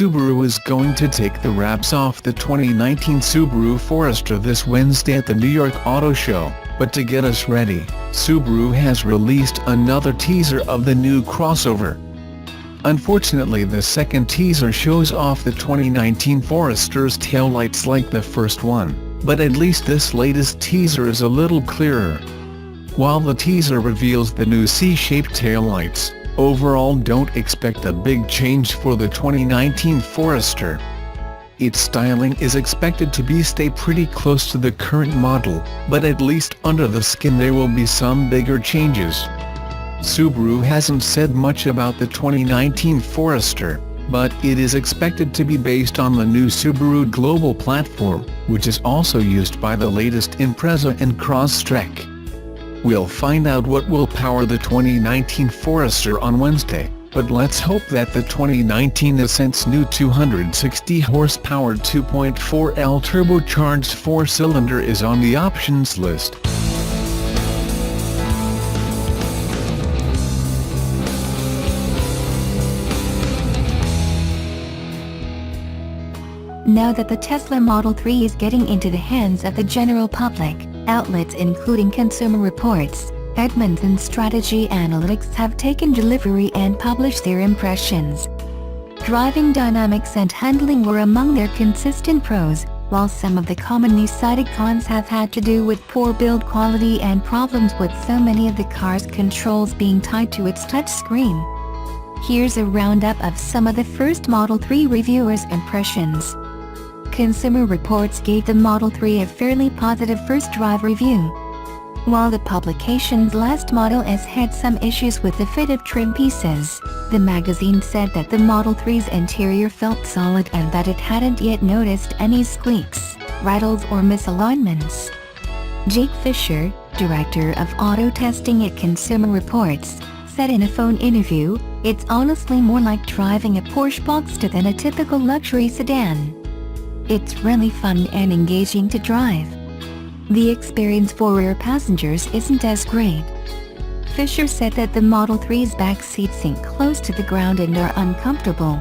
Subaru is going to take the wraps off the 2019 Subaru Forester this Wednesday at the New York Auto Show, but to get us ready, Subaru has released another teaser of the new crossover. Unfortunately, the second teaser shows off the 2019 Forester's taillights like the first one, but at least this latest teaser is a little clearer. While the teaser reveals the new C-shaped taillights, overall don't expect a big change for the 2019 Forester. Its styling is expected to stay pretty close to the current model, but at least under the skin there will be some bigger changes. Subaru hasn't said much about the 2019 Forester, but it is expected to be based on the new Subaru Global platform, which is also used by the latest Impreza and Crosstrek. We'll find out what will power the 2019 Forester on Wednesday, but let's hope that the 2019 Ascent's new 260 horsepower 2.4L turbocharged 4-cylinder is on the options list. Now that the Tesla Model 3 is getting into the hands of the general public, outlets including Consumer Reports, Edmunds and Strategy Analytics have taken delivery and published their impressions. Driving dynamics and handling were among their consistent pros, while some of the commonly cited cons have had to do with poor build quality and problems with so many of the car's controls being tied to its touchscreen. Here's a roundup of some of the first Model 3 reviewers' impressions. Consumer Reports gave the Model 3 a fairly positive first drive review. While the publication's last Model S had some issues with the fit of trim pieces, the magazine said that the Model 3's interior felt solid and that it hadn't yet noticed any squeaks, rattles or misalignments. Jake Fisher, director of auto testing at Consumer Reports, said in a phone interview, "It's honestly more like driving a Porsche Boxster than a typical luxury sedan. It's really fun and engaging to drive. The experience for rear passengers isn't as great." Fisher said that the Model 3's back seats sink close to the ground and are uncomfortable.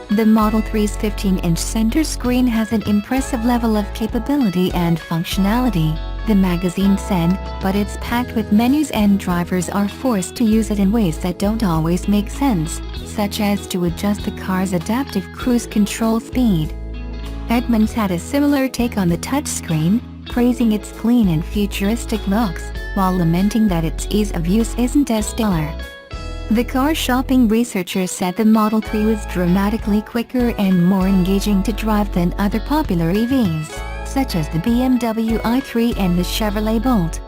The Model 3's 15-inch center screen has an impressive level of capability and functionality, the magazine said, but it's packed with menus and drivers are forced to use it in ways that don't always make sense, such as to adjust the car's adaptive cruise control speed. Edmunds had a similar take on the touchscreen, praising its clean and futuristic looks, while lamenting that its ease of use isn't as stellar. The car shopping researcher said the Model 3 was dramatically quicker and more engaging to drive than other popular EVs, such as the BMW i3 and the Chevrolet Bolt.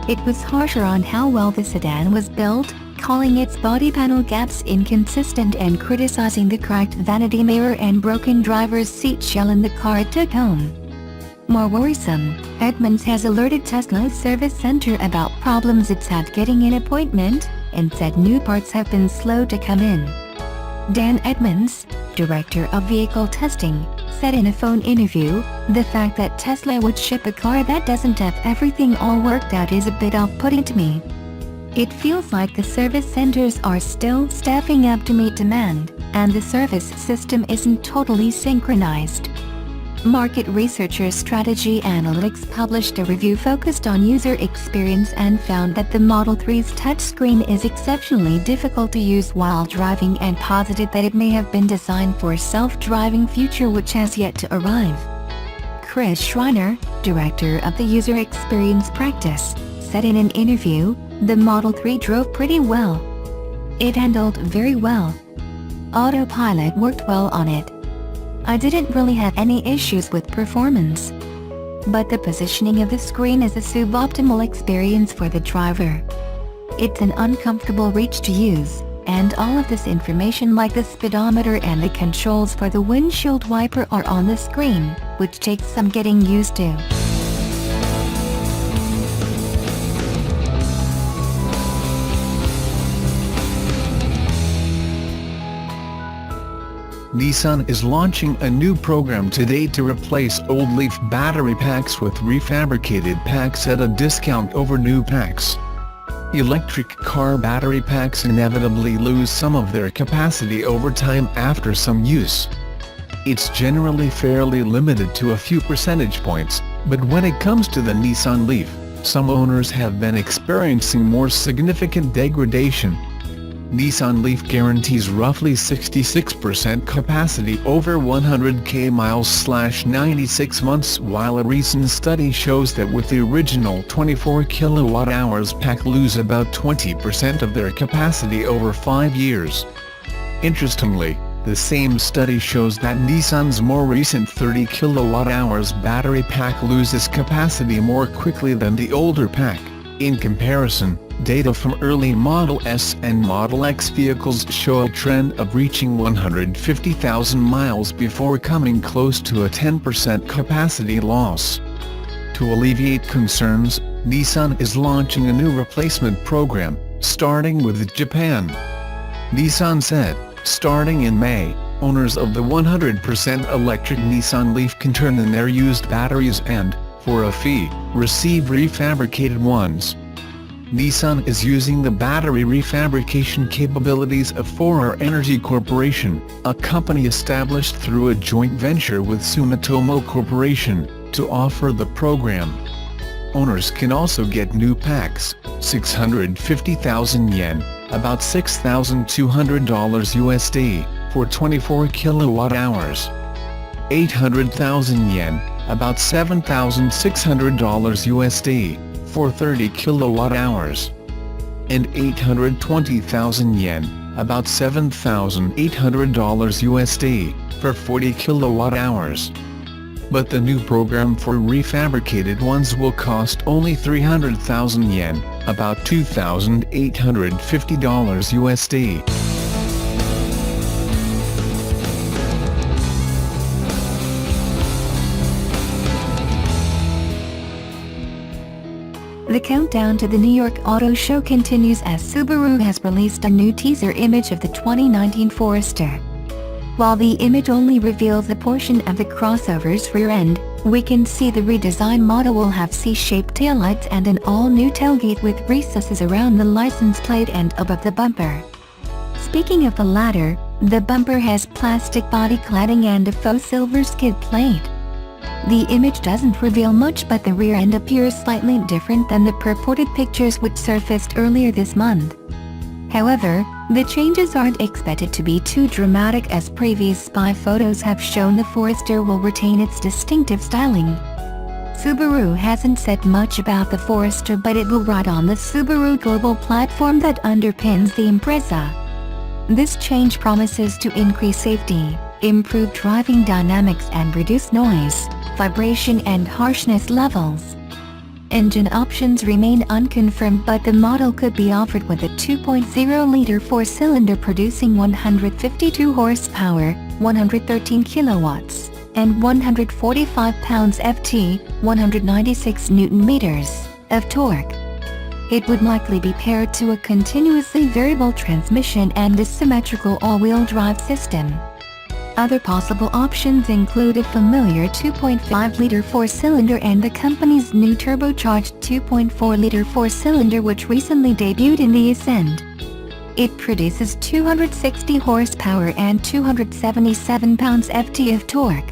It was harsher on how well the sedan was built, calling its body panel gaps inconsistent and criticizing the cracked vanity mirror and broken driver's seat shell in the car it took home. More worrisome, Edmunds has alerted Tesla's service center about problems it's had getting an appointment, and said new parts have been slow to come in. Dan Edmunds, director of vehicle testing, said in a phone interview, "The fact that Tesla would ship a car that doesn't have everything all worked out is a bit off-putting to me. It feels like the service centers are still staffing up to meet demand, and the service system isn't totally synchronized." Market researcher Strategy Analytics published a review focused on user experience and found that the Model 3's touchscreen is exceptionally difficult to use while driving and posited that it may have been designed for a self-driving future which has yet to arrive. Chris Schreiner, director of the user experience practice, said in an interview, "The Model 3 drove pretty well. It handled very well. Autopilot worked well on it. I didn't really have any issues with performance. But the positioning of the screen is a suboptimal experience for the driver. It's an uncomfortable reach to use, and all of this information like the speedometer and the controls for the windshield wiper are on the screen, which takes some getting used to." Nissan is launching a new program today to replace old Leaf battery packs with refabricated packs at a discount over new packs. Electric car battery packs inevitably lose some of their capacity over time after some use. It's generally fairly limited to a few percentage points, but when it comes to the Nissan Leaf, some owners have been experiencing more significant degradation. Nissan Leaf guarantees roughly 66% capacity over 100k miles/96 months, while a recent study shows that with the original 24 kWh pack lose about 20% of their capacity over 5 years. Interestingly, the same study shows that Nissan's more recent 30 kWh battery pack loses capacity more quickly than the older pack. In comparison, data from early Model S and Model X vehicles show a trend of reaching 150,000 miles before coming close to a 10% capacity loss. To alleviate concerns, Nissan is launching a new replacement program, starting with Japan. Nissan said, starting in May, owners of the 100% electric Nissan Leaf can turn in their used batteries and, for a fee, receive refabricated ones. Nissan is using the battery refabrication capabilities of 4R Energy Corporation, a company established through a joint venture with Sumitomo Corporation, to offer the program. Owners can also get new packs, 650,000 yen, about $6,200 USD, for 24 kWh. 800,000 yen, about $7,600 USD, for 30 kWh. And 820,000 yen, about $7,800 USD, for 40 kWh. But the new program for refabricated ones will cost only 300,000 yen, about $2,850 USD. The countdown to the New York Auto Show continues as Subaru has released a new teaser image of the 2019 Forester. While the image only reveals a portion of the crossover's rear end, we can see the redesigned model will have C-shaped taillights and an all-new tailgate with recesses around the license plate and above the bumper. Speaking of the latter, the bumper has plastic body cladding and a faux silver skid plate. The image doesn't reveal much, but the rear end appears slightly different than the purported pictures which surfaced earlier this month. However, the changes aren't expected to be too dramatic, as previous spy photos have shown the Forester will retain its distinctive styling. Subaru hasn't said much about the Forester, but it will ride on the Subaru global platform that underpins the Impreza. This change promises to increase safety, improve driving dynamics and reduce noise, vibration and harshness levels. Engine options remain unconfirmed, but the model could be offered with a 2.0-liter four-cylinder producing 152 horsepower, 113 kilowatts, and 145 pounds-ft, 196 Nm, of torque. It would likely be paired to a continuously variable transmission and a symmetrical all-wheel drive system. Other possible options include a familiar 2.5-liter four-cylinder and the company's new turbocharged 2.4-liter four-cylinder, which recently debuted in the Ascend. It produces 260 horsepower and 277 pounds-ft of torque.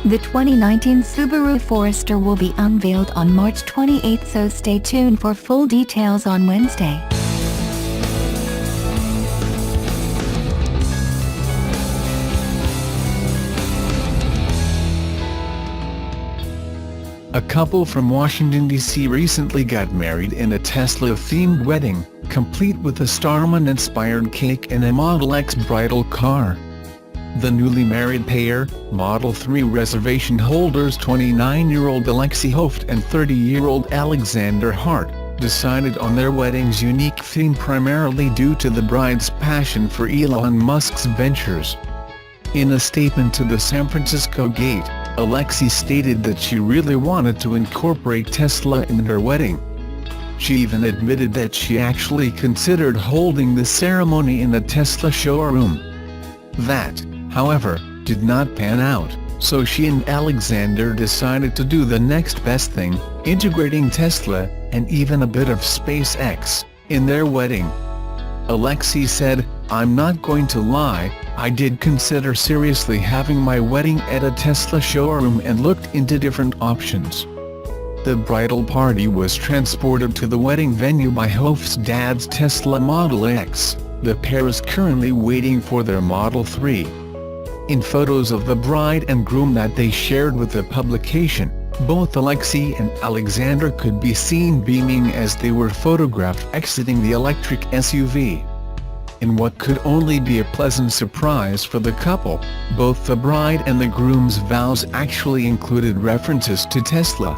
The 2019 Subaru Forester will be unveiled on March 28, so stay tuned for full details on Wednesday. A couple from Washington, D.C. recently got married in a Tesla-themed wedding, complete with a Starman-inspired cake and a Model X bridal car. The newly married pair, Model 3 reservation holders 29-year-old Alexi Hoft and 30-year-old Alexander Hart, decided on their wedding's unique theme primarily due to the bride's passion for Elon Musk's ventures. In a statement to the San Francisco Gate, Alexi stated that she really wanted to incorporate Tesla in her wedding. She even admitted that she actually considered holding the ceremony in a Tesla showroom. That, however, did not pan out, so she and Alexander decided to do the next best thing, integrating Tesla, and even a bit of SpaceX, in their wedding. Alexei said, "I'm not going to lie, I did consider seriously having my wedding at a Tesla showroom and looked into different options." The bridal party was transported to the wedding venue by Hof's dad's Tesla Model X. The pair is currently waiting for their Model 3. In photos of the bride and groom that they shared with the publication, both Alexei and Alexander could be seen beaming as they were photographed exiting the electric SUV. In what could only be a pleasant surprise for the couple, both the bride and the groom's vows actually included references to Tesla.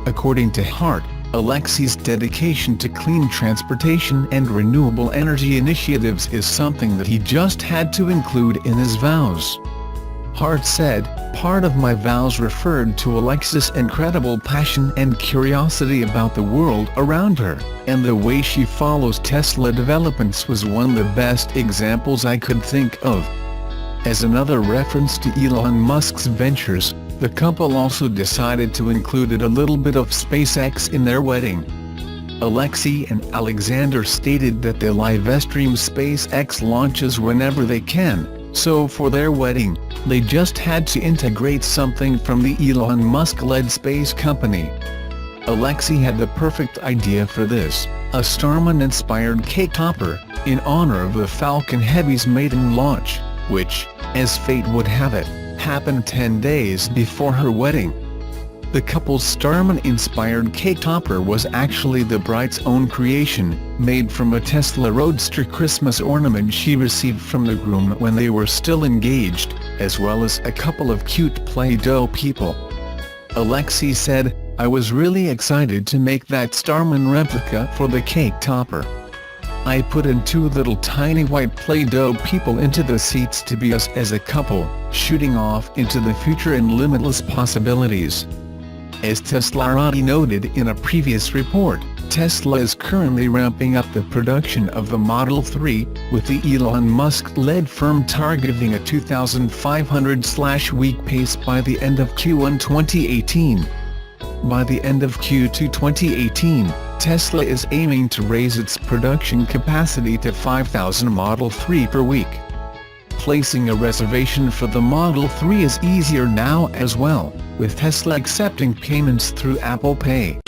According to Hart, Alexei's dedication to clean transportation and renewable energy initiatives is something that he just had to include in his vows. Hart said, "Part of my vows referred to Alexei's incredible passion and curiosity about the world around her, and the way she follows Tesla developments was one of the best examples I could think of." As another reference to Elon Musk's ventures, the couple also decided to include a little bit of SpaceX in their wedding. Alexei and Alexander stated that they'll live-stream SpaceX launches whenever they can, so for their wedding, they just had to integrate something from the Elon Musk-led space company. Alexei had the perfect idea for this, a Starman-inspired cake topper, in honor of the Falcon Heavy's maiden launch, which, as fate would have it, happened 10 days before her wedding. The couple's Starman-inspired cake topper was actually the bride's own creation, made from a Tesla Roadster Christmas ornament she received from the groom when they were still engaged, as well as a couple of cute Play-Doh people. Alexei said, "I was really excited to make that Starman replica for the cake topper. I put in 2 little tiny white Play-Doh people into the seats to be us as a couple, shooting off into the future and limitless possibilities." As Teslarati noted in a previous report, Tesla is currently ramping up the production of the Model 3, with the Elon Musk-led firm targeting a 2,500/week pace by the end of Q1 2018. By the end of Q2 2018, Tesla is aiming to raise its production capacity to 5,000 Model 3 per week. Placing a reservation for the Model 3 is easier now as well, with Tesla accepting payments through Apple Pay.